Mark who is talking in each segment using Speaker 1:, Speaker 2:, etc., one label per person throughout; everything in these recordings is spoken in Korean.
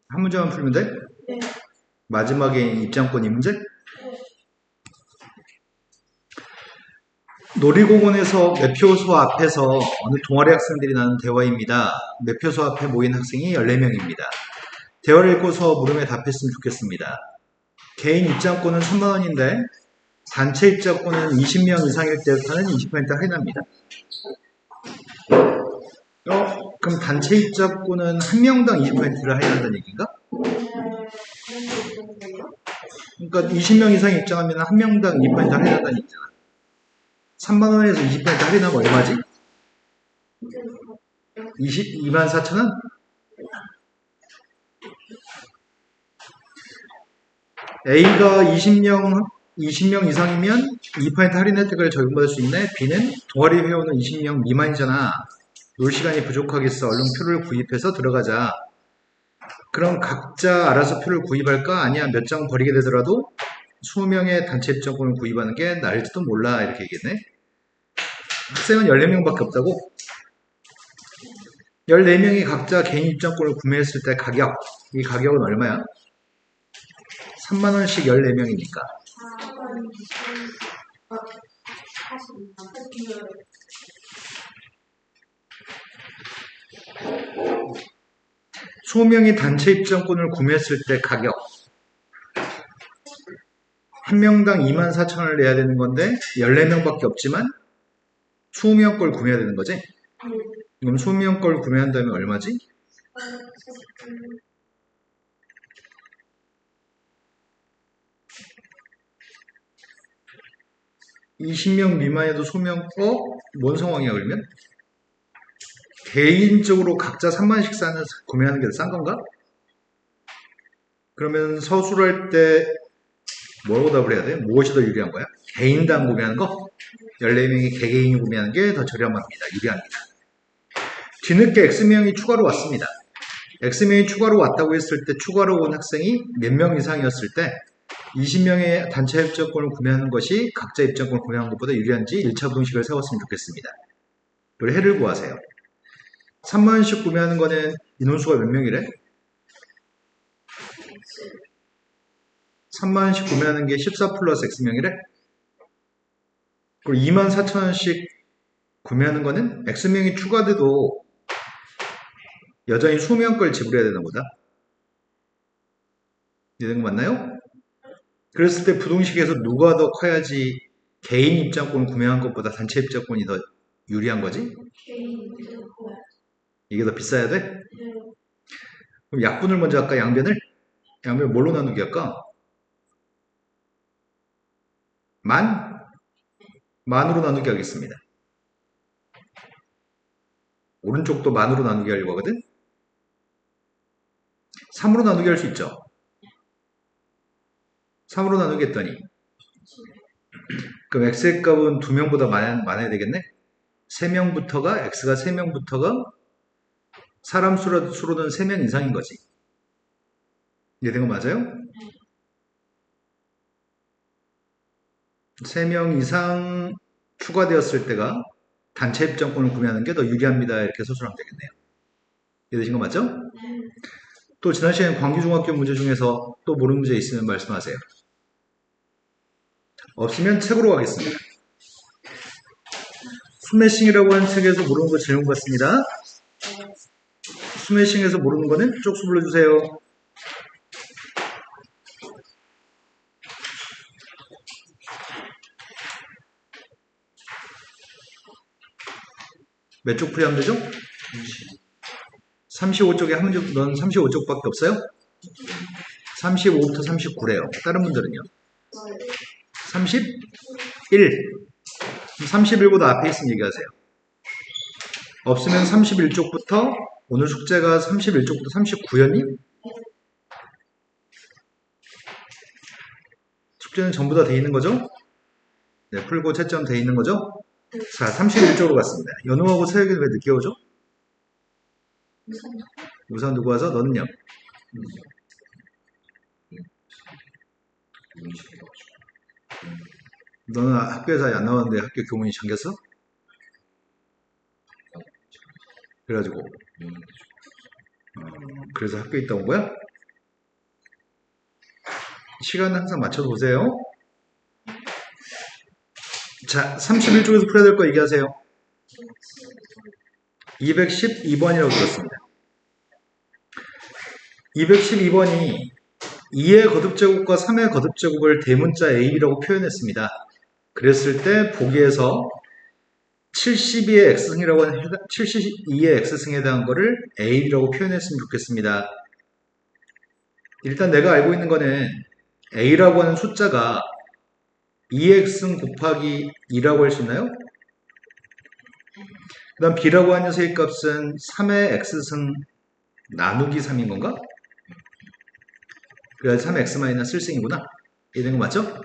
Speaker 1: 한 문제만 풀면 돼?
Speaker 2: 네.
Speaker 1: 마지막에 입장권 이 문제? 놀이공원에서 매표소 앞에서 어느 동아리 학생들이 나눈 대화입니다. 매표소 앞에 모인 학생이 14명입니다. 대화를 읽고서 물음에 답했으면 좋겠습니다. 개인 입장권은 3만원인데 단체 입장권은 20명 이상일 때부터는 20% 할인합니다. 그럼 단체 입장권은 한 명당 20%를 할인한다는 얘기인가? 그러니까 20명 이상 입장하면 한 명당 2% 할인한다는 얘기잖아. 3만원에서 20% 할인하면 얼마지? 22만 4천원? A가 20명 이상이면 2% 할인 혜택을 적용받을 수 있네. B는 동아리 회원은 20명 미만이잖아. 놀 시간이 부족하겠어. 얼른 표를 구입해서 들어가자. 그럼 각자 알아서 표를 구입할까? 아니야, 몇 장 버리게 되더라도 20명의 단체 입장권을 구입하는 게 나을지도 몰라. 이렇게 얘기했네. 학생은 14명밖에 없다고? 14명이 각자 개인 입장권을 구매했을 때 가격, 이 가격은 얼마야? 3만원씩 14명이니까. 소명이 단체 입장권을 구매했을 때 가격. 한 명당 24,000원을 내야 되는 건데 14명밖에 없지만 20명 걸 구매해야 되는 거지? 그럼 20명 걸 구매한다면 얼마지? 20명 미만에도 소명 뭔 상황이야 그러면? 개인적으로 각자 3만원씩 구매하는 게 싼 건가? 그러면 서술할 때 뭐라고 답을 해야 돼? 무엇이 더 유리한 거야? 개인당 구매하는 거? 14명이 개개인이 구매하는 게 더 저렴합니다. 유리합니다. 뒤늦게 X명이 추가로 왔습니다. X명이 추가로 왔다고 했을 때 추가로 온 학생이 몇 명 이상이었을 때 20명의 단체 입장권을 구매하는 것이 각자 입장권을 구매하는 것보다 유리한지 1차 부등식을 세웠으면 좋겠습니다. 그리고 해를 구하세요. 3만원씩 구매하는 거는 인원수가 몇 명이래? 3만원씩 구매하는 게 14 플러스 X명이래? 그리고 24,000원씩 구매하는 거는 X명이 추가돼도 여전히 수명 걸 지불해야 되는 거다. 이해된 거 맞나요? 그랬을 때 부등식에서 누가 더 커야지 개인 입장권을 구매한 것보다 단체 입장권이 더 유리한 거지? 이게 더 비싸야 돼? 그럼 약분을 먼저 할까? 양변을? 양변을 뭘로 나누기 할까? 만으로 나누기 하겠습니다. 오른쪽도 만으로 나누기 하려고 하거든? 3으로 나누기 할 수 있죠? 3으로 나누기 했더니 그럼 x의 값은 2명보다 많아야 되겠네? 3명부터가 x가 3명부터가 사람 수로는 3명 이상인 거지. 이해된 거 맞아요? 3명 이상 추가되었을 때가 단체 입장권을 구매하는 게 더 유리합니다. 이렇게 서술하면 되겠네요. 이해되신 거 맞죠? 또 지난 시간에 광주중학교 문제 중에서 또 모르는 문제 있으면 말씀하세요. 없으면 책으로 가겠습니다. 스매싱이라고 하는 책에서 모르는 거 질문 받습니다. 스매싱에서 모르는 거는 쪽수 불러주세요. 몇 쪽 풀이하면 되죠? 35쪽에 한 문제, 넌 35쪽밖에 없어요? 35부터 39래요. 다른 분들은요? 31? 31보다 앞에 있으면 얘기하세요. 없으면 31쪽부터, 오늘 숙제가 31쪽부터 39였니? 숙제는 전부 다 돼 있는 거죠? 네, 풀고 채점 돼 있는 거죠? 자, 31쪽으로 갔습니다. 연우하고 서혁이는 왜 늦게 오죠? 우선 누구 와서? 너는요? 너는 학교에서 안 나왔는데 학교 교문이 잠겼어? 그래가지고 그래서 학교에 있다 온 거야? 시간 항상 맞춰서 보세요. 자, 31쪽에서 풀어야 될 거 얘기하세요. 212번이라고 들었습니다. 212번이 2의 거듭제곱과 3의 거듭제곱을 대문자 A라고 표현했습니다. 그랬을 때 보기에서 72의 X승이라고 하는 72의 X승에 대한 거를 A라고 표현했으면 좋겠습니다. 일단 내가 알고 있는 거는 A라고 하는 숫자가 2X승 곱하기 2라고 할 수 있나요? 그 다음 B라고 하는 녀석의 값은 3의 X승 나누기 3인 건가? 그래서 3x-1승이구나. 이해된 거 맞죠?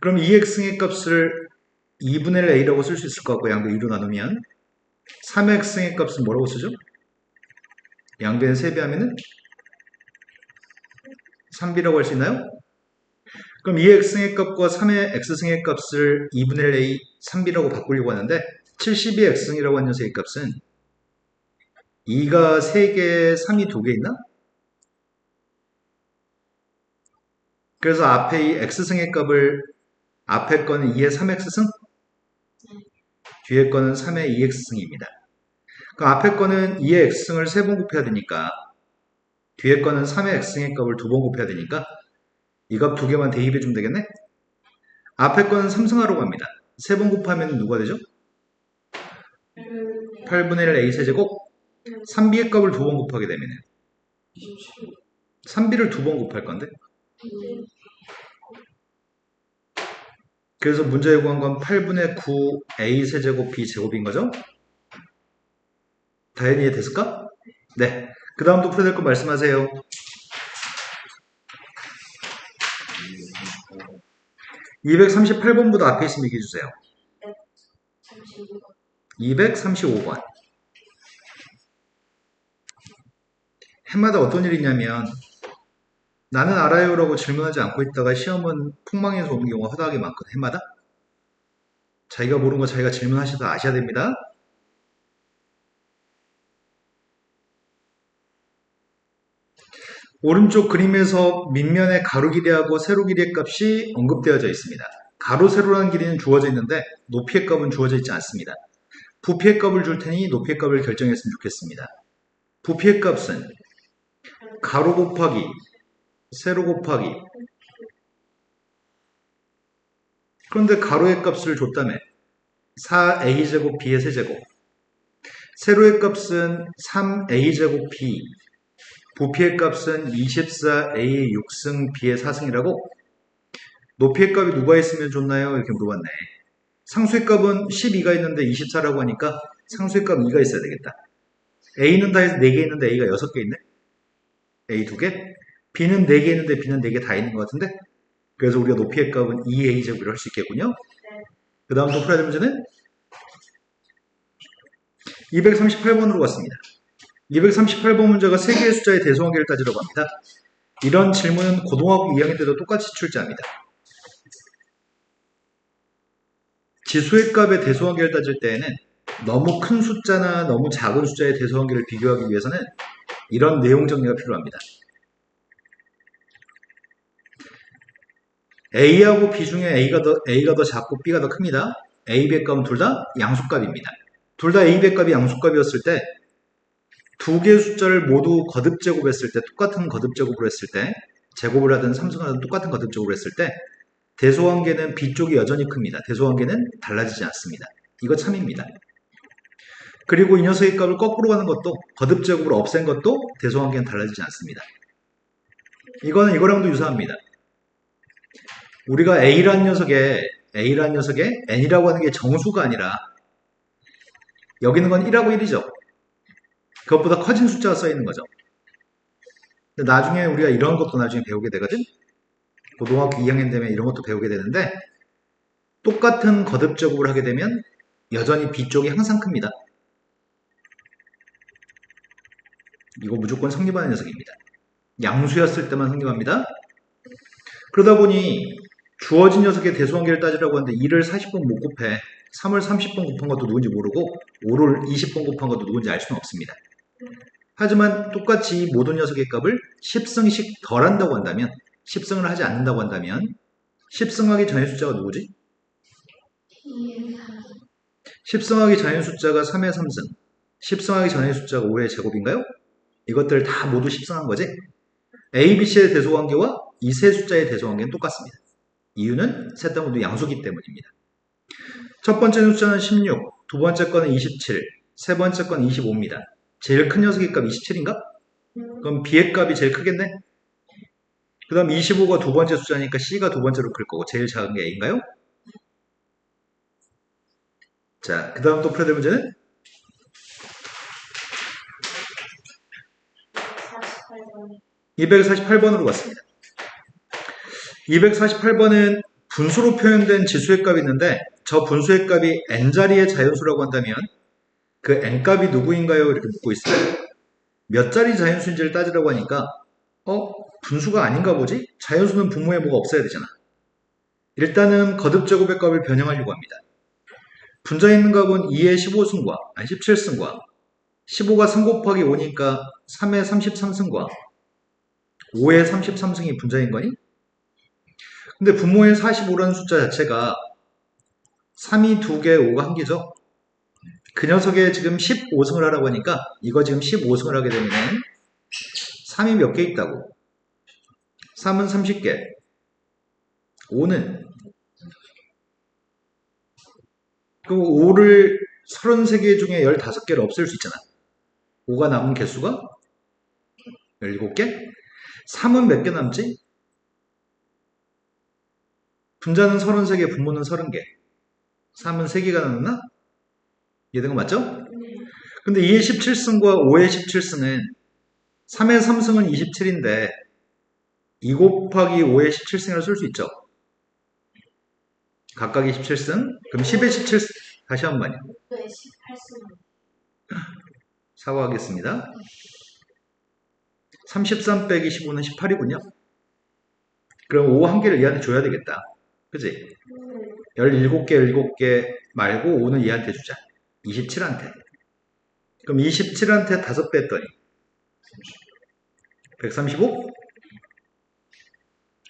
Speaker 1: 그럼 2x의 값을 2분의 1 a라고 쓸 수 있을 것 같고 양변 2로 나누면 3x의 값은 뭐라고 쓰죠? 양변 3배하면은 3b라고 할 수 있나요? 그럼 2x의 값과 3의 x승의 값을 2분의 1 a 3b라고 바꾸려고 하는데 72의 x승이라고 하는 녀석의 값은 2가 3개, 3이 2개 있나? 그래서 앞에 이 x승의 값을 앞에 거는 2의 3x승, 뒤에 거는 3의 2x승입니다. 그 앞에 거는 2의 x승을 3번 곱해야 되니까 뒤에 거는 3의 x승의 값을 2번 곱해야 되니까 이 값 2개만 대입해 주면 되겠네? 앞에 거는 3승하러 갑니다. 3번 곱하면 누가 되죠? 8분의 1 a 세제곱 3b의 값을 2번 곱하게 되면 3b를 2번 곱할 건데 그래서 문제에 구한 건 8분의 9 a 세제곱 b 제곱인 거죠? 다 이해됐을까? 네. 그 다음도 풀어야 될 거 말씀하세요. 238번보다 앞에 있으면 얘기해 주세요. 235번. 해마다 어떤 일이 있냐면 나는 알아요 라고 질문하지 않고 있다가 시험은 폭망해서 오는 경우가 허다하게 많거든. 해마다. 자기가 모르는 거 자기가 질문하셔서 아셔야 됩니다. 오른쪽 그림에서 밑면의 가로 길이하고 세로 길이의 값이 언급되어져 있습니다. 가로, 세로라는 길이는 주어져 있는데 높이의 값은 주어져 있지 않습니다. 부피의 값을 줄 테니 높이의 값을 결정했으면 좋겠습니다. 부피의 값은 가로 곱하기 세로 곱하기 그런데 가로의 값을 줬다며 4a제곱 b의 세제곱 세로의 값은 3a제곱 b 부피의 값은 24a의 6승 b의 4승이라고 높이의 값이 누가 있으면 좋나요? 이렇게 물어봤네. 상수의 값은 12가 있는데 24라고 하니까 상수의 값 2가 있어야 되겠다. a는 다 해서 4개 있는데 a가 6개 있네. a 2개 b는 4개 있는데 b는 4개 다 있는 것 같은데 그래서 우리가 높이의 값은 2a제곱을 할 수 있겠군요. 그 다음 또 풀어야 될 문제는 238번으로 갔습니다. 238번 문제가 3개의 숫자의 대소관계를 따지려고 합니다. 이런 질문은 고등학교 2학년 때도 똑같이 출제합니다. 지수의 값의 대소관계를 따질 때에는 너무 큰 숫자나 너무 작은 숫자의 대소관계를 비교하기 위해서는 이런 내용 정리가 필요합니다. A하고 B 중에 A가 더 작고 B가 더 큽니다. A, B의 값은 둘 다 양수값입니다. 둘 다 A, B의 값이 양수값이었을 때 두 개의 숫자를 모두 거듭제곱했을 때 똑같은 거듭제곱을 했을 때 제곱을 하든 삼승을 하든 똑같은 거듭제곱을 했을 때 대소관계는 B 쪽이 여전히 큽니다. 대소관계는 달라지지 않습니다. 이거 참입니다. 그리고 이 녀석의 값을 거꾸로 가는 것도 거듭제곱으로 없앤 것도 대소관계는 달라지지 않습니다. 이거는 이거랑도 유사합니다. 우리가 A라는 녀석에 N이라고 하는 게 정수가 아니라 여기 있는 건 1하고 1이죠. 그것보다 커진 숫자가 써 있는 거죠. 근데 나중에 우리가 이런 것도 나중에 배우게 되거든. 고등학교 2학년 되면 이런 것도 배우게 되는데 똑같은 거듭제곱을 하게 되면 여전히 B 쪽이 항상 큽니다. 이거 무조건 성립하는 녀석입니다. 양수였을 때만 성립합니다. 그러다 보니 주어진 녀석의 대소관계를 따지려고 하는데 2를 40번 못 곱해 3을 30번 곱한 것도 누군지 모르고 5를 20번 곱한 것도 누군지 알 수는 없습니다. 하지만 똑같이 모든 녀석의 값을 10승씩 덜한다고 한다면 10승을 하지 않는다고 한다면 10승하기 전의 숫자가 누구지? 10승하기 전의 숫자가 3의 3승, 10승하기 전의 숫자가 5의 제곱인가요? 이것들 다 모두 10승한 거지? A, B, C의 대소관계와 이 세 숫자의 대소관계는 똑같습니다. 이유는 셋 다 모두 양수기 때문입니다. 첫 번째 숫자는 16, 두 번째 거는 27, 세 번째 거는 25입니다. 제일 큰 녀석의 값 27인가? 그럼 B의 값이 제일 크겠네? 그 다음 25가 두 번째 숫자니까 C가 두 번째로 클 거고 제일 작은 게 A인가요? 자, 그 다음 또 풀어야 될 문제는 248번으로 갔습니다. 248번은 분수로 표현된 지수의 값이 있는데 저 분수의 값이 n자리의 자연수라고 한다면 그 n값이 누구인가요? 이렇게 묻고 있어요. 몇 자리 자연수인지를 따지라고 하니까 분수가 아닌가 보지? 자연수는 분모에 뭐가 없어야 되잖아. 일단은 거듭제곱의 값을 변형하려고 합니다. 분자에 있는 값은 2의 15승과 17승과 15가 3 곱하기 5니까 3의 33승과 5의 33승이 분자인 거니? 근데 분모의 45라는 숫자 자체가 3이 2개, 5가 1개죠? 그 녀석에 지금 15승을 하라고 하니까 이거 지금 15승을 하게 되면 3이 몇 개 있다고? 3은 30개, 5는 그 5를 33개 중에 15개를 없앨 수 있잖아. 5가 남은 개수가 17개? 3은 몇 개 남지? 분자는 33개, 분모는 30개. 3은 3개가 남았나? 이해된 거 맞죠? 근데 2의 17승과 5의 17승은 3의 3승은 27인데 2 곱하기 5의 17승이라고 쓸 수 있죠. 각각 27승. 그럼 10의 17승. 다시 한 번요. 사과하겠습니다. 33 빼기 15는 18이군요. 그럼 5 한 개를 얘한테 줘야 되겠다. 그치? 17개, 17개 말고 5는 얘한테 주자. 27한테. 그럼 27한테 5 뺐더니 135?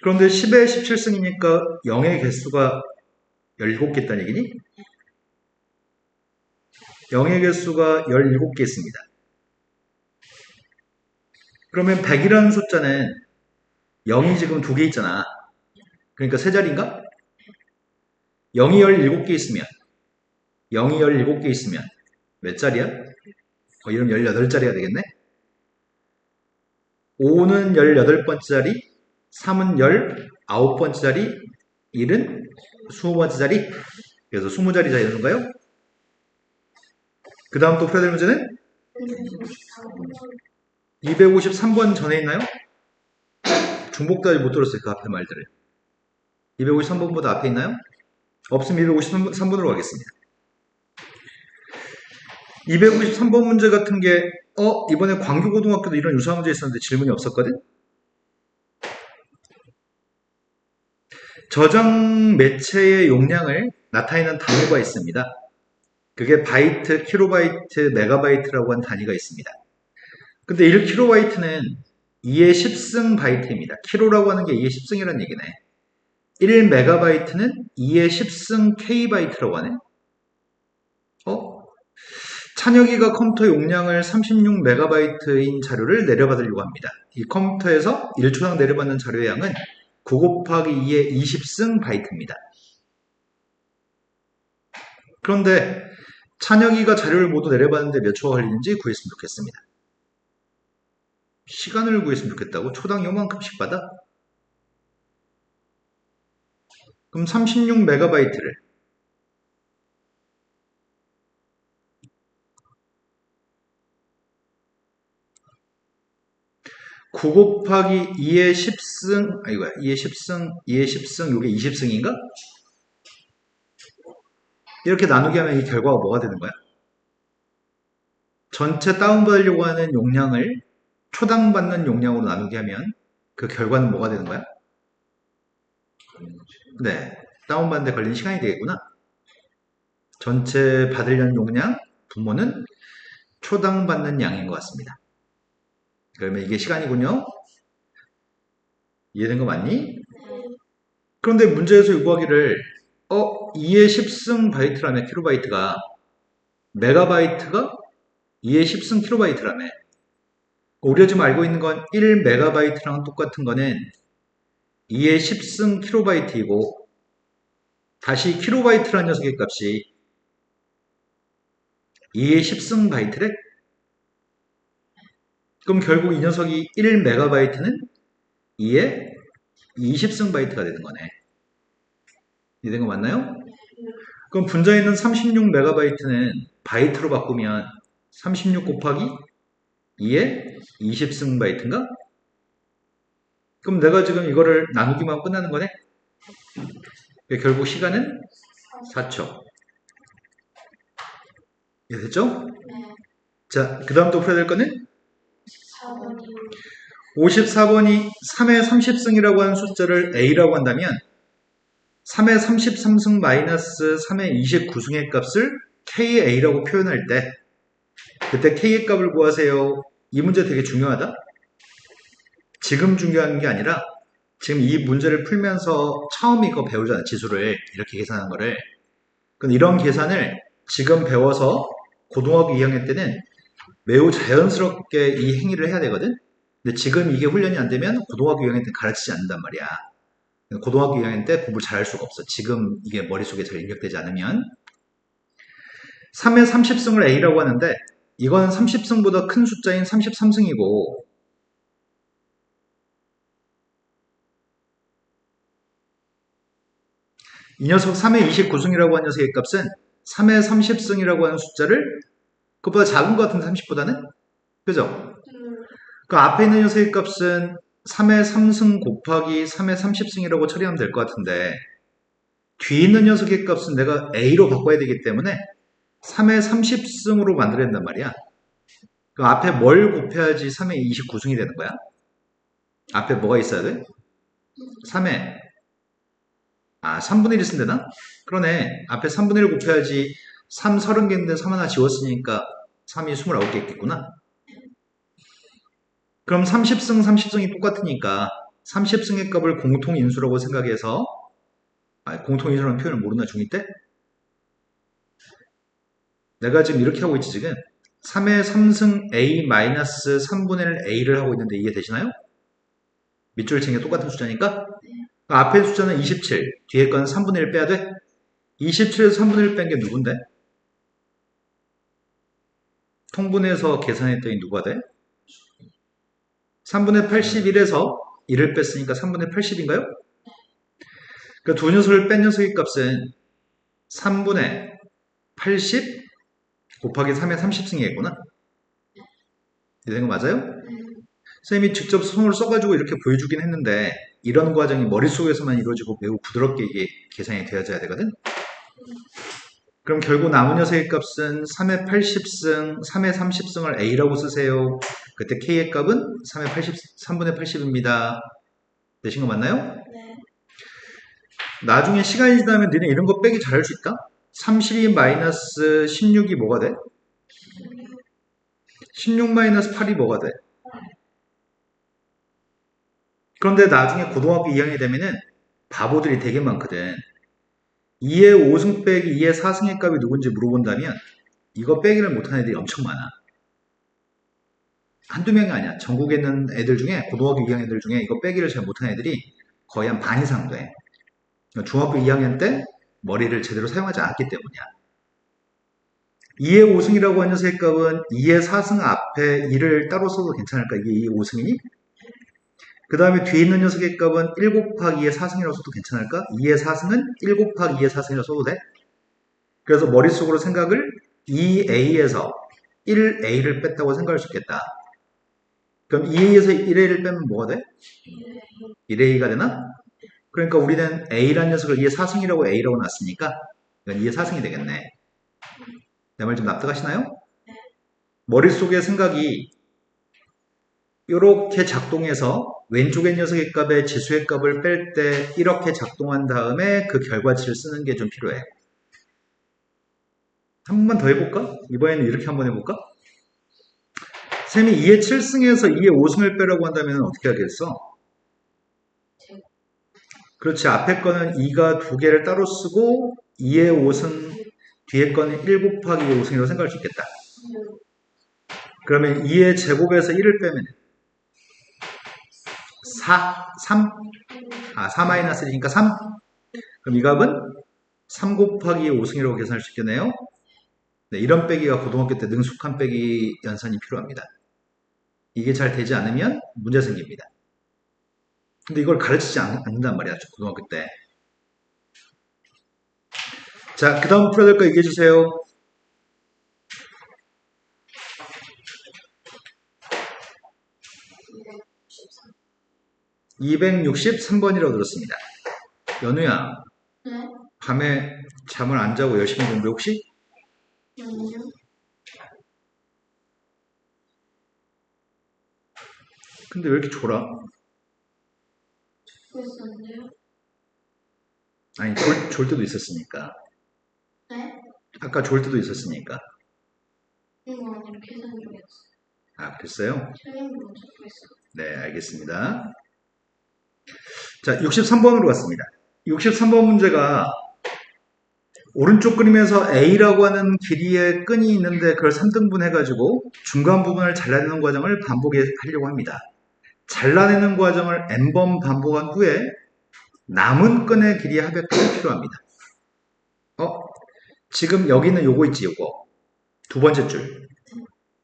Speaker 1: 그런데 10의 17승이니까 0의 개수가 17개 있다는 얘기니? 0의 개수가 17개 있습니다. 그러면 100이라는 숫자는 0이 지금 2개 있잖아. 그러니까 세 자리인가? 0이 17개 있으면 0이 17개 있으면 몇 자리야? 이러면 18자리가 되겠네? 5는 18번째 자리, 3은 19번째 자리, 1은 20번째 자리. 그래서 20자리 자리인가요? 그 다음 또 풀어야 될 문제는 253번 전에 있나요? 중복도 아직 못 들었어요. 그 앞에 말들을. 253번보다 앞에 있나요? 없으면 253번으로 가겠습니다. 253번 문제 같은 게 이번에 광교고등학교도 이런 유사한 문제 있었는데 질문이 없었거든? 저장 매체의 용량을 나타내는 단위가 있습니다. 그게 바이트, 킬로바이트, 메가바이트라고 하는 단위가 있습니다. 근데 1킬로바이트는 2의 10승 바이트입니다. 킬로라고 하는 게 2의 10승이라는 얘기네. 1메가바이트는 2의 10승 K바이트라고 하네. 찬혁이가 컴퓨터 용량을 36메가바이트인 자료를 내려받으려고 합니다. 이 컴퓨터에서 1초당 내려받는 자료의 양은 9 곱하기 2의 20승 바이트입니다. 그런데 찬혁이가 자료를 모두 내려받는데 몇 초가 걸리는지 구했으면 좋겠습니다. 시간을 구했으면 좋겠다고? 초당 요만큼씩 받아? 그럼 36메가바이트를 9 곱하기 2의 10승, 이거야. 2의 10승, 요게 20승인가? 이렇게 나누게 하면 이 결과가 뭐가 되는 거야? 전체 다운받으려고 하는 용량을 초당 받는 용량으로 나누게 하면 그 결과는 뭐가 되는 거야? 네. 다운받는 데 걸리는 시간이 되겠구나. 전체 받으려는 용량, 분모는 초당 받는 양인 것 같습니다. 그러면 이게 시간이군요. 이해된 거 맞니? 그런데 문제에서 요구하기를 2의 10승 바이트라며 킬로바이트가 메가바이트가 2의 10승 킬로바이트라며 우리가 지금 알고 있는 건 1메가바이트랑 똑같은 거는 2의 10승 킬로바이트이고 다시 킬로바이트라는 녀석의 값이 2의 10승 바이트래? 그럼 결국 이 녀석이 1메가바이트는 2의 20승 바이트가 되는 거네. 이해된 거 맞나요? 그럼 분자에 있는 36메가바이트는 바이트로 바꾸면 36 곱하기 2의 20승 바이트인가? 그럼 내가 지금 이거를 나누기만 하고 끝나는 거네? 결국 시간은 4초. 이해됐죠? 자, 그 다음 또 풀어야 될 거는? 54번이 3의 30승이라고 하는 숫자를 A라고 한다면 3의 33승 마이너스 3의 29승의 값을 KA라고 표현할 때 그때 K의 값을 구하세요. 이 문제 되게 중요하다. 지금 중요한 게 아니라 지금 이 문제를 풀면서 처음 이거 배우잖아. 지수를 이렇게 계산하는 거를. 근데 이런 계산을 지금 배워서 고등학교 2학년 때는 매우 자연스럽게 이 행위를 해야 되거든. 근데 지금 이게 훈련이 안 되면 고등학교 2학년 때 가르치지 않는단 말이야. 고등학교 2학년 때 공부를 잘 할 수가 없어. 지금 이게 머릿속에 잘 입력되지 않으면. 3의 30승을 A라고 하는데 이건 30승보다 큰 숫자인 33승이고 이 녀석 3의 29승이라고 하는 녀석의 값은 3의 30승이라고 하는 숫자를 그것보다 작은 것 같은데 30보다는? 그죠? 그 앞에 있는 녀석의 값은 3의 3승 곱하기 3의 30승이라고 처리하면 될 것 같은데 뒤에 있는 녀석의 값은 내가 A로 바꿔야 되기 때문에 3의 30승으로 만들어야 된단 말이야. 그 앞에 뭘 곱해야지 3의 29승이 되는 거야? 앞에 뭐가 있어야 돼? 3의 3분의 1이 쓰면 되나? 그러네. 앞에 3분의 1 곱해야지 3 30개인데 3 하나 지웠으니까 3이 29개 있겠구나. 그럼 30승, 30승이 똑같으니까 30승의 값을 공통인수라고 생각해서 공통인수라는 표현을 모르나 중2 때? 내가 지금 이렇게 하고 있지 지금 3의 3승 A 마이너스 3분의 1 A를 하고 있는데 이게 되시나요? 밑줄 친 게 똑같은 숫자니까 앞에 숫자는 27 뒤에 거는 3분의 1 빼야 돼? 27에서 3분의 1 뺀 게 누군데? 통분해서 계산했더니 누가 돼? 3분의 81에서 1을 뺐으니까 3분의 80인가요? 그러니까 두 녀석을 뺀 녀석의 값은 3분의 80 곱하기 3의 30승이겠구나. 이런 거 맞아요? 선생님이 직접 손을 써가지고 이렇게 보여주긴 했는데 이런 과정이 머릿속에서만 이루어지고 매우 부드럽게 이게 계산이 되어져야 되거든. 그럼 결국 남은 녀석의 값은 3의 80승, 3의 30승을 A라고 쓰세요. 그때 K의 값은 3분의 80입니다. 되신 거 맞나요?
Speaker 2: 네.
Speaker 1: 나중에 시간이 지나면 너네 이런 거 빼기 잘할 수 있다? 32 마이너스 16이 뭐가 돼? 16 마이너스 8이 뭐가 돼? 그런데 나중에 고등학교 2학년이 되면은 바보들이 되게 많거든. 2의 5승 빼기 2의 4승의 값이 누군지 물어본다면 이거 빼기를 못하는 애들이 엄청 많아. 한두 명이 아니야. 전국에 있는 애들 중에 고등학교 2학년 애들 중에 이거 빼기를 잘 못하는 애들이 거의 한 반 이상 돼. 중학교 2학년 때 머리를 제대로 사용하지 않았기 때문이야. 2의 5승이라고 하는 녀석의 값은 2의 4승 앞에 1을 따로 써도 괜찮을까? 이게 2의 5승이니? 그 다음에 뒤에 있는 녀석의 값은 1 곱하기 2의 4승이라고 써도 괜찮을까? 2의 4승은 1 곱하기 2의 4승이라고 써도 돼? 그래서 머릿속으로 생각을 2a에서 1a를 뺐다고 생각할 수 있겠다. 그럼 2a에서 1a를 빼면 뭐가 돼? 1a가 되나? 그러니까 우리는 a라는 녀석을 2의 4승이라고 a라고 놨으니까 이건 2의 4승이 되겠네. 내 말 좀 납득하시나요? 머릿속의 생각이 이렇게 작동해서 왼쪽의 녀석의 값에 지수의 값을 뺄 때 이렇게 작동한 다음에 그 결과치를 쓰는 게 좀 필요해. 한 번만 더 해볼까? 이번에는 이렇게 한번 해볼까? 쌤이 2의 7승에서 2의 5승을 빼라고 한다면 어떻게 하겠어? 그렇지. 앞에 거는 2가 두 개를 따로 쓰고 2의 옷은 뒤에 거는 1 곱하기 2의 옷이라고 생각할 수 있겠다. 그러면 2의 제곱에서 1을 빼면 4, 3? 4 마이너스 1이니까 3? 그럼 이 값은 3 곱하기 5승이라고 계산할 수 있겠네요. 네, 이런 빼기가 고등학교 때 능숙한 빼기 연산이 필요합니다. 이게 잘 되지 않으면 문제 생깁니다. 근데 이걸 가르치지 않는단 말이야, 고등학교 때. 자, 그 다음 풀어야 될 거 얘기해 주세요. 263번이라고 들었습니다. 연우야,
Speaker 2: 네?
Speaker 1: 밤에 잠을 안 자고 열심히 공부해 혹시?
Speaker 2: 아니요.
Speaker 1: 근데 왜 이렇게 졸아?
Speaker 2: 그랬었는데요?
Speaker 1: 아니, 졸 때도 있었으니까.
Speaker 2: 네?
Speaker 1: 아까 졸 때도 있었으니까.
Speaker 2: 이거 아니라 계산 중이었어요.
Speaker 1: 아, 그랬어요?
Speaker 2: 시험 문제 풀었어요.
Speaker 1: 네, 알겠습니다. 자, 63번으로 갔습니다. 63번 문제가 오른쪽 그림에서 A라고 하는 길이의 끈이 있는데 그걸 3등분 해가지고 중간 부분을 잘라내는 과정을 반복하려고 합니다. 잘라내는 과정을 n번 반복한 후에 남은 끈의 길이의 합의값이 필요합니다. 지금 여기는 요거 있지, 요거. 두 번째 줄.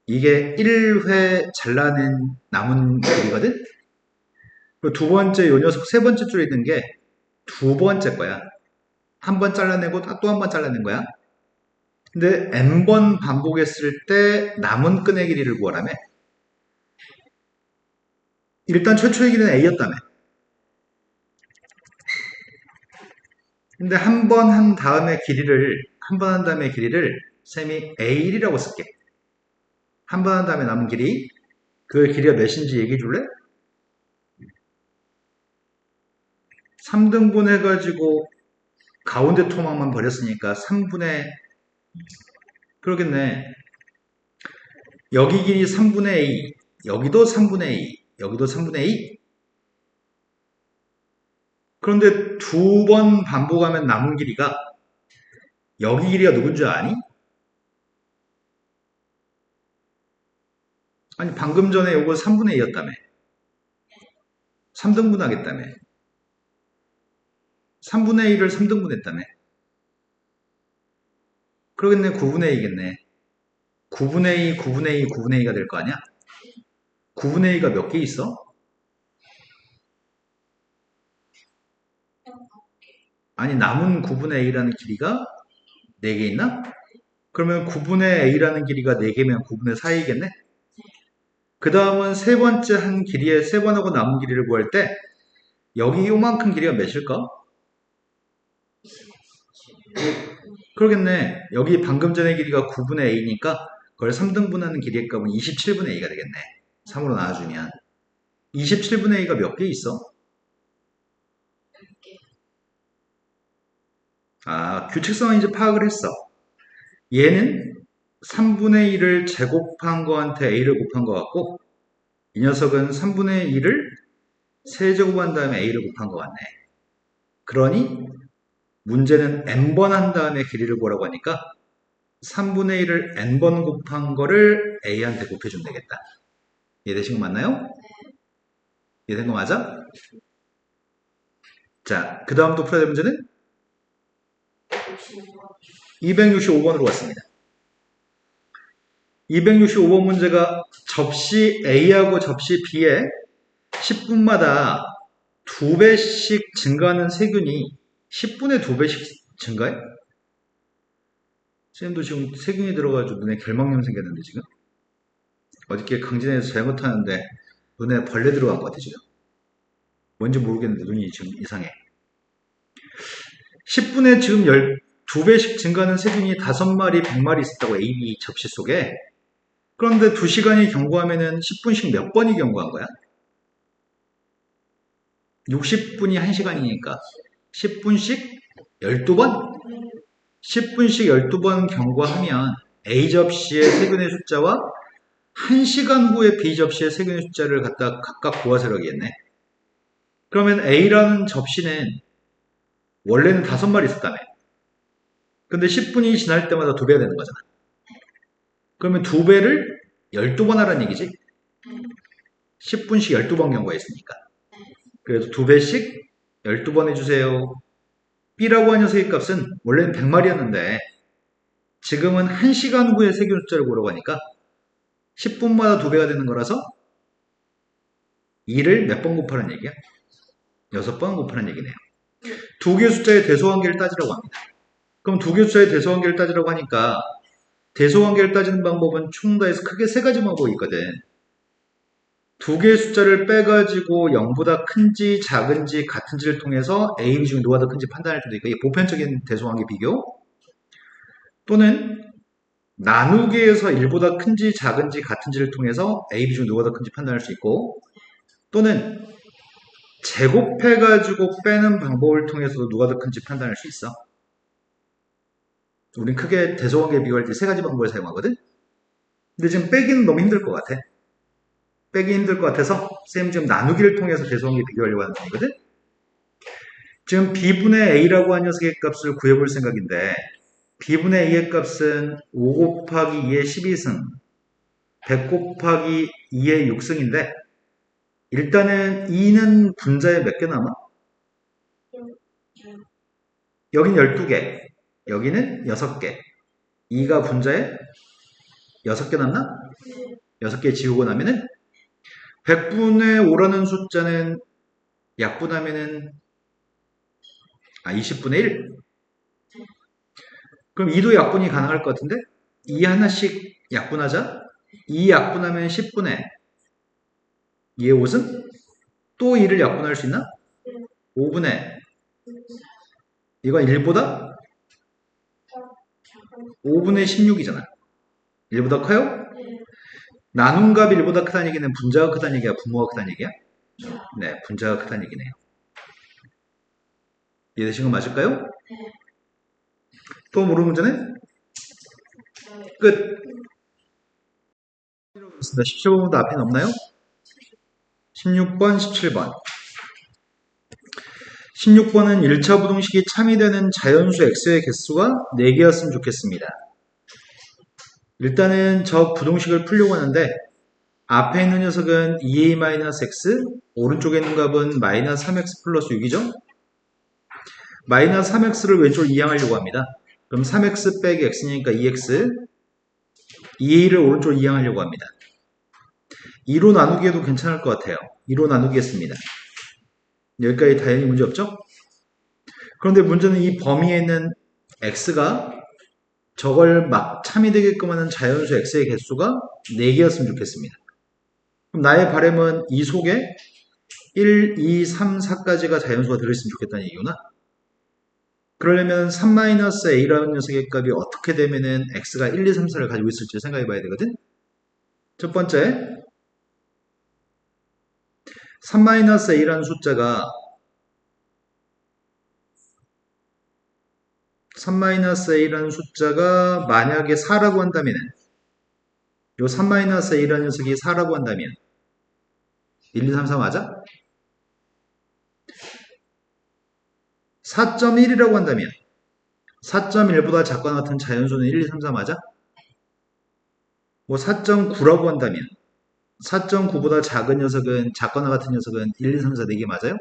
Speaker 1: 이게 1회 잘라낸 남은 길이거든? 그리고 두 번째 요 녀석 세 번째 줄에 있는 게 두 번째 거야. 한 번 잘라내고 또 한 번 잘라낸 거야. 근데 n번 반복했을 때 남은 끈의 길이를 구하라며. 일단 최초의 길이는 a였다며. 근데 한 번 한 다음에 길이를 쌤이 a1이라고 쓸게. 한 번 한 다음에 남은 길이. 그 길이가 몇인지 얘기해 줄래? 3등분 해가지고 가운데 토막만 버렸으니까 3분의 그러겠네. 여기 길이 3분의 a, 여기도 3분의 a, 여기도 3분의 a. 그런데 두 번 반복하면 남은 길이가 여기 길이가 누군 줄 아니? 아니 방금 전에 요거 3분의 2였다며. 3등분 하겠다며. 3분의 1을 3등분 했다며. 그러겠네. 9분의 2겠네. 9분의 2, 9분의 2, 9분의 2가 될 거 아니야? 9분의 2가 몇 개 있어? 아니 남은 9분의 A라는 길이가 4개 있나? 그러면 9분의 A라는 길이가 4개면 9분의 4이겠네? 그 다음은 세 번째 한 길이에 세 번 하고 남은 길이를 구할 때 여기 요만큼 길이가 몇일까? 그러겠네. 여기 방금 전의 길이가 9분의 A니까 그걸 3등분하는 길이의 값은 27분의 A가 되겠네. 3으로 나눠주면 27분의 A가 몇 개 있어? 규칙성은 이제 파악을 했어. 얘는 3분의 1을 제곱한 거한테 A를 곱한 것 같고 이 녀석은 3분의 1을 세제곱한 다음에 A를 곱한 것 같네. 그러니 문제는 n번 한 다음에 길이를 구하라고 하니까 3분의 1을 n번 곱한 거를 A한테 곱해주면 되겠다. 이해되신 거 맞나요? 이해된 거 맞아? 자, 그 다음 또 풀어야 될 문제는 265번으로 왔습니다. 265번 문제가 접시 A하고 접시 B에 10분마다 2배씩 증가하는 세균이 10분의 2배씩 증가해? 쌤도 지금 세균이 들어가지고 눈에 결막염 생겼는데 지금? 어저께 강진에서 잘못하는데 눈에 벌레 들어간 것 같아 지금. 뭔지 모르겠는데 눈이 지금 이상해. 10분에 지금 2배씩 증가하는 세균이 5마리, 100마리 있었다고 A, B 접시 속에. 그런데 2시간이 경과하면은 10분씩 몇 번이 경과한 거야? 60분이 1시간이니까 10분씩 12번? 10분씩 12번 경과하면 A 접시의 세균의 숫자와 1시간 후에 B 접시의 세균의 숫자를 갖다 각각 구하세라겠네. 그러면 A라는 접시는 원래는 5마리 있었다며. 근데 10분이 지날 때마다 2배가 되는 거잖아. 그러면 2배를 12번 하라는 얘기지. 10분씩 12번 경과했으니까. 그래서 2배씩 12번 해주세요. B라고 하는 녀석의 값은 원래는 100마리였는데 지금은 1시간 후에 세균 숫자를 고르고 하니까 10분마다 2배가 되는 거라서 2를 몇 번 곱하는 얘기야? 6번 곱하는 얘기네요. 2개 숫자의 대소관계를 따지라고 합니다. 그럼 2개 숫자의 대소관계를 따지라고 하니까 대소관계를 따지는 방법은 총 다해서 크게 3가지 방법이 있거든. 2개의 숫자를 빼가지고 0보다 큰지 작은지 같은지를 통해서 A, B 중 누가 더 큰지 판단할 수도 있고 이게 보편적인 대소관계 비교 또는 나누기에서 1보다 큰지 작은지 같은지를 통해서 A, B 중 누가 더 큰지 판단할 수 있고 또는 제곱해가지고 빼는 방법을 통해서도 누가 더 큰지 판단할 수 있어. 우린 크게 대소관계 비교할 때 3가지 방법을 사용하거든. 근데 지금 빼기는 너무 힘들 것 같아. 빼기 힘들 것 같아서 쌤 지금 나누기를 통해서 대소관계 비교하려고 하는 거거든. 지금 B분의 A라고 하는 녀석의 값을 구해볼 생각인데 B분의 A의 값은 5 곱하기 2의 12승 100 곱하기 2의 6승인데 일단은 2는 분자에 몇 개 남아? 여긴 12개 여기는 6개 2가 분자에 6개 남나? 6개 지우고 나면은 100분의 5라는 숫자는 약분하면은 20분의 1? 그럼 2도 약분이 가능할 것 같은데 2 하나씩 약분하자 2 약분하면 10분의 2의 5승? 또 2를 약분할 수 있나? 5분의 이건 1보다 5분의 16이잖아 1보다 커요? 나눈 값이 1보다 크다는 얘기는 분자가 크다는 얘기야 분모가 크다는 얘기야? 네 분자가 크다는 얘기네요 이해되신 거 맞을까요? 또 모르는 문제는? 끝 17번보다 앞에는 없나요? 16번, 17번 16번은 1차 부동식이 참이되는 자연수 x의 개수가 4개였으면 좋겠습니다. 일단은 저 부동식을 풀려고 하는데 앞에 있는 녀석은 2a-x 오른쪽에 있는 값은 마이너스 3x 플러스 6이죠. 마이너스 3x를 왼쪽으로 이항하려고 합니다. 그럼 3x 빼기 x니까 2x 2a를 오른쪽으로 이항하려고 합니다. 2로 나누기 해도 괜찮을 것 같아요. 2로 나누기 했습니다. 여기까지 당연히 문제 없죠? 그런데 문제는 이 범위에 있는 x가 저걸 막 참이 되게끔 하는 자연수 x의 개수가 4개였으면 좋겠습니다. 그럼 나의 바람은 이 속에 1, 2, 3, 4까지가 자연수가 들어있으면 좋겠다는 얘기구나. 그러려면 3-a라는 녀석의 값이 어떻게 되면은 x가 1, 2, 3, 4를 가지고 있을지 생각해 봐야 되거든. 첫 번째 3-a라는 숫자가 3-a라는 숫자가 만약에 4라고 한다면 요 3-a라는 녀석이 4라고 한다면 1, 2, 3, 4 맞아? 4.1이라고 한다면 4.1보다 작거나 같은 자연수는 1, 2, 3, 4 맞아? 뭐 4.9라고 한다면 4.9보다 작은 녀석은 작거나 같은 녀석은 1, 2, 3, 4 4개 맞아요?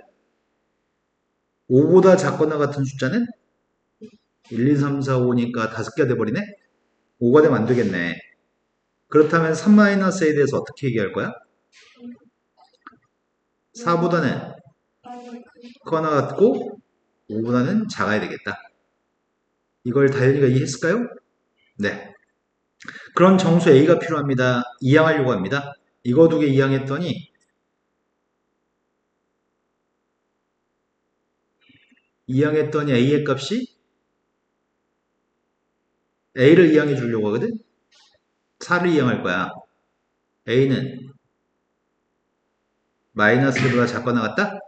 Speaker 1: 5보다 작거나 같은 숫자는 1, 2, 3, 4, 5니까 5개가 돼버리네? 5가 되면 안 되겠네. 그렇다면 3-a에 대해서 어떻게 얘기할 거야? 4보다는 커나 같고 5보다는 작아야 되겠다. 이걸 다현이가 이해했을까요? 네. 그런 정수 A가 필요합니다. 이항하려고 합니다. 이거 2개 이항했더니 A의 값이 A를 이항해 주려고 하거든? 4를 이항할 거야. A는 마이너스 1보다 작거나 같다?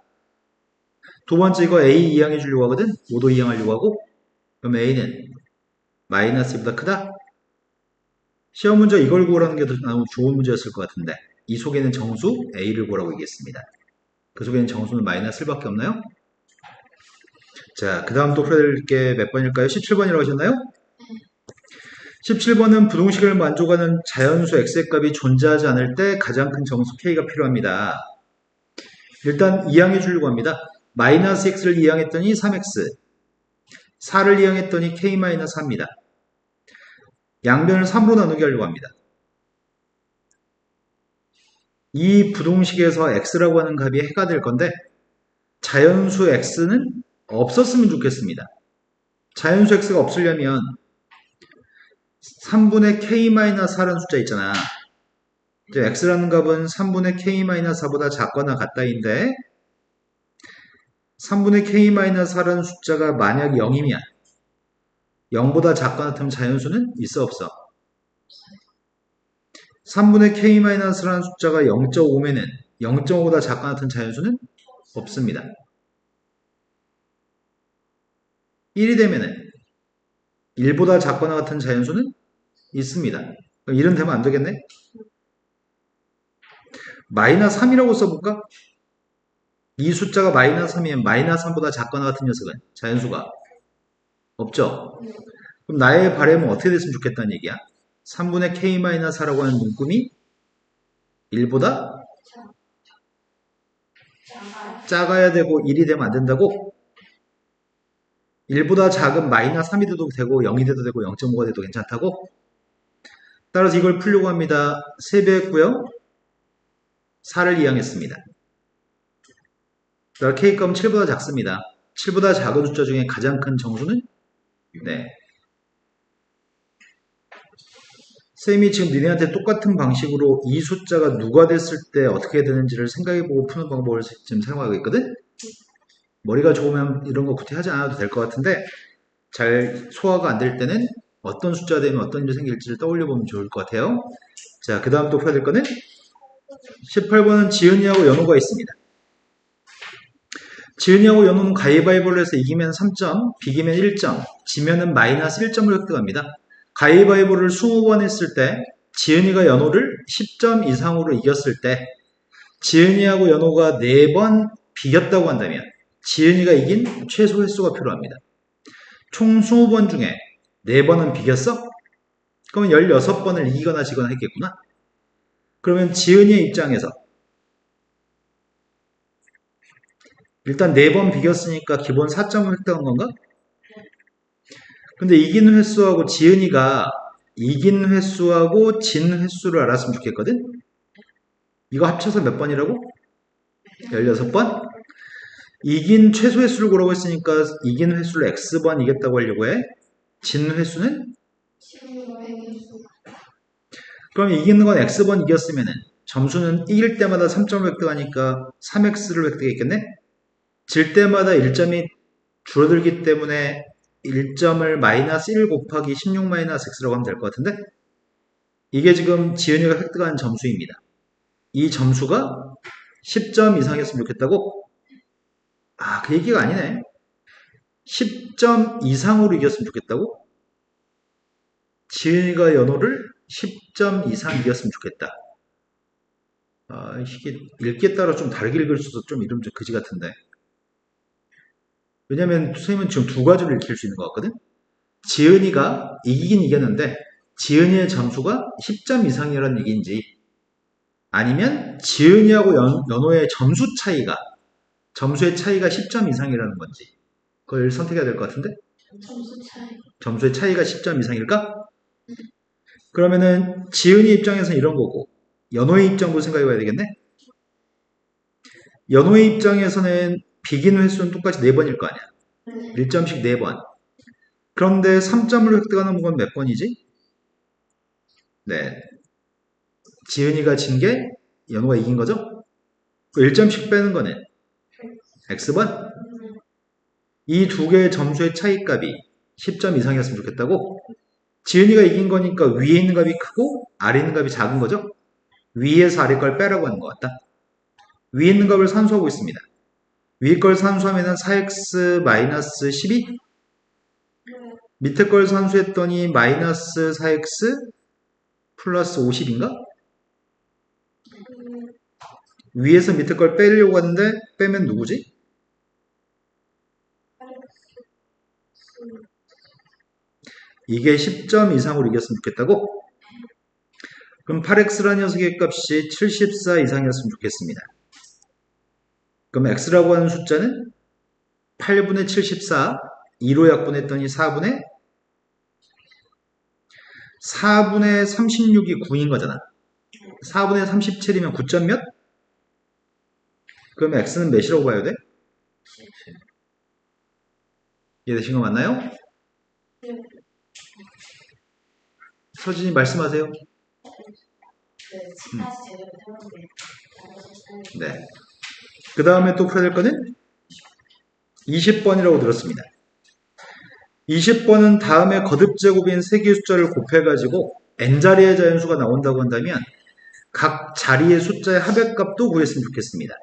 Speaker 1: 두 번째 이거 A 이항해 주려고 하거든? 5도 이항하려고 하고 그럼 A는 마이너스 2보다 크다? 시험 문제 이걸 구하라는 게 더 좋은 문제였을 것 같은데 이 속에는 정수 A를 구하라고 얘기했습니다. 그 속에는 정수는 마이너스 1밖에 없나요? 자, 그 다음 또 풀어야 될 게 몇 번일까요? 17번이라고 하셨나요? 17번은 부동식을 만족하는 자연수 x의 값이 존재하지 않을 때 가장 큰 정수 k가 필요합니다. 일단 이항해 주려고 합니다. 마이너스 x를 이항했더니 3x, 4를 이항했더니 k-4입니다. 양변을 3으로 나누게 하려고 합니다. 이 부동식에서 x라고 하는 값이 해가 될 건데 자연수 x는 없었으면 좋겠습니다. 자연수 x가 없으려면 3분의 k-4라는 숫자 있잖아. 이제 x라는 값은 3분의 k-4보다 작거나 같다인데 3분의 k-4라는 숫자가 만약 0이면 0보다 작거나 같으면 자연수는 있어 없어? 3분의 k-라는 숫자가 0.5면은 0.5보다 작거나 같은 자연수는 없습니다. 1이 되면은 1보다 작거나 같은 자연수는 있습니다. 1은 되면 안 되겠네? 마이너스 3이라고 써볼까? 이 숫자가 마이너스 3이면 마이너스 3보다 작거나 같은 녀석은 자연수가 없죠? 그럼 나의 바람은 어떻게 됐으면 좋겠다는 얘기야? 3분의 k-4라고 하는 문금이 1보다 작아야 되고 1이 되면 안 된다고? 1보다 작은 마이너스 3이 돼도 되고 0이 돼도 되고 0.5가 돼도 괜찮다고? 따라서 이걸 풀려고 합니다. 3배했고요. 4를 이항했습니다. 따라 k값은 7보다 작습니다. 7보다 작은 숫자 중에 가장 큰 정수는? 네. 쌤이 지금 니네한테 똑같은 방식으로 이 숫자가 누가 됐을 때 어떻게 되는지를 생각해보고 푸는 방법을 지금 사용하고 있거든? 머리가 좋으면 이런 거 구태하지 않아도 될 것 같은데 잘 소화가 안 될 때는 어떤 숫자가 되면 어떤 일이 생길지를 떠올려보면 좋을 것 같아요. 자, 그 다음 또 풀어야 될 거는 18번은 지은이하고 연호가 있습니다. 지은이하고 연호는 가위바위보를 해서 이기면 3점, 비기면 1점, 지면은 마이너스 1점을 획득합니다. 가위바위보를 20번 했을 때 지은이가 연호를 10점 이상으로 이겼을 때 지은이하고 연호가 4번 비겼다고 한다면 지은이가 이긴 최소 횟수가 필요합니다. 총 20번 중에 4번은 비겼어? 그러면 16번을 이기거나 지거나 했겠구나. 그러면 지은이의 입장에서 일단 4번 비겼으니까 기본 4점을 획득한 건가? 근데 이긴 횟수하고 지은이가 이긴 횟수하고 진 횟수를 알았으면 좋겠거든? 이거 합쳐서 몇 번이라고? 16번? 이긴 최소 횟수를 구라고 했으니까 이긴 횟수를 x번 이겼다고 하려고 해. 진 횟수는? 그럼 이기는 건 x번 이겼으면은 점수는 이길 때마다 3점을 획득하니까 3x를 획득했겠네? 질 때마다 1점이 줄어들기 때문에 1점을 마이너스 1 곱하기 16 마이너스 x라고 하면 될 것 같은데? 이게 지금 지은이가 획득한 점수입니다. 이 점수가 10점 이상이었으면 좋겠다고? 아, 그 얘기가 아니네. 10점 이상으로 이겼으면 좋겠다고? 지은이가 연호를 10점 이상 이겼으면 좋겠다. 아, 이게 읽기에 따라 좀 다르게 읽을 수도 좀 이름 좀 그지 같은데. 왜냐면 선생님은 지금 두 가지로 읽힐 수 있는 것 같거든? 지은이가 이기긴 이겼는데 지은이의 점수가 10점 이상이라는 얘기인지 아니면 지은이하고 연호의 점수의 차이가 10점 이상이라는 건지 그걸 선택해야 될 것 같은데? 점수의 차이가 10점 이상일까? 그러면은 지은이 입장에서는 이런 거고 연호의 입장도 생각해 봐야 되겠네? 연호의 입장에서는 비긴 횟수는 똑같이 4번일 거 아니야. 1점씩 4번. 그런데 3점을 획득하는 건 몇 번이지? 네. 지은이가 진 게 연호가 이긴 거죠? 1점씩 빼는 거는 x번? 이 두 개의 점수의 차이값이 10점 이상이었으면 좋겠다고? 지은이가 이긴 거니까 위에 있는 값이 크고 아래 있는 값이 작은 거죠? 위에서 아래 걸 빼라고 하는 것 같다. 위에 있는 값을 산수하고 있습니다. 위에 걸 산수하면 4x-12? 밑에 걸 산수했더니 마이너스 4x 플러스 50인가? 위에서 밑에 걸 빼려고 하는데 빼면 누구지? 이게 10점 이상으로 이겼으면 좋겠다고? 그럼 8x라는 녀석의 값이 74 이상이었으면 좋겠습니다. 그럼 x라고 하는 숫자는 8분의 74, 2로 약분했더니 4분의 36이 9인 거잖아. 4분의 37이면 9점 몇? 그럼 x는 몇이라고 봐야 돼? 이해되신 거 맞나요? 서진이 말씀하세요. 네. 그 다음에 또 풀어야 될 거는 20번이라고 들었습니다. 20번은 다음에 거듭제곱인 3개의 숫자를 곱해가지고 n자리의 자연수가 나온다고 한다면 각 자리의 숫자의 합의값도 구했으면 좋겠습니다.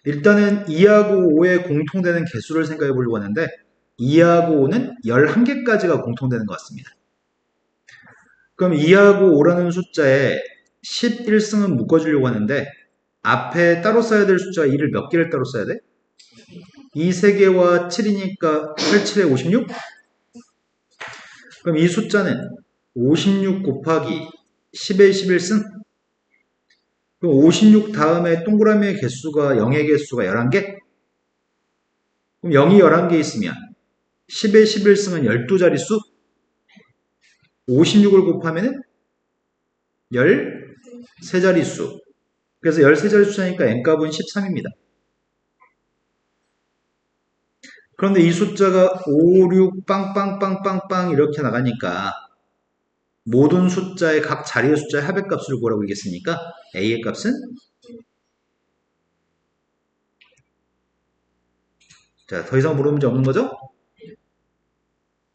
Speaker 1: 일단은 2하고 5에 공통되는 개수를 생각해 보려고 하는데 2하고 5는 11개까지가 공통되는 것 같습니다. 그럼 2하고 5라는 숫자에 11승은 묶어주려고 하는데 앞에 따로 써야 될 숫자 2를 몇 개를 따로 써야 돼? 2 3개와 7이니까 8, 7에 56? 그럼 이 숫자는 56 곱하기 10에 11승? 그럼 56 다음에 동그라미의 개수가 0의 개수가 11개? 그럼 0이 11개 있으면 10에 11승은 12자릿수? 56을 곱하면 13자릿수. 그래서 13자릿수니까 n값은 13입니다. 그런데 이 숫자가 5, 6, 빵빵빵빵빵 이렇게 나가니까 모든 숫자의 각 자리의 숫자의 합의값을 구하라고 얘기했으니까 a의 값은 자, 더 이상 물어본 문제 없는 거죠?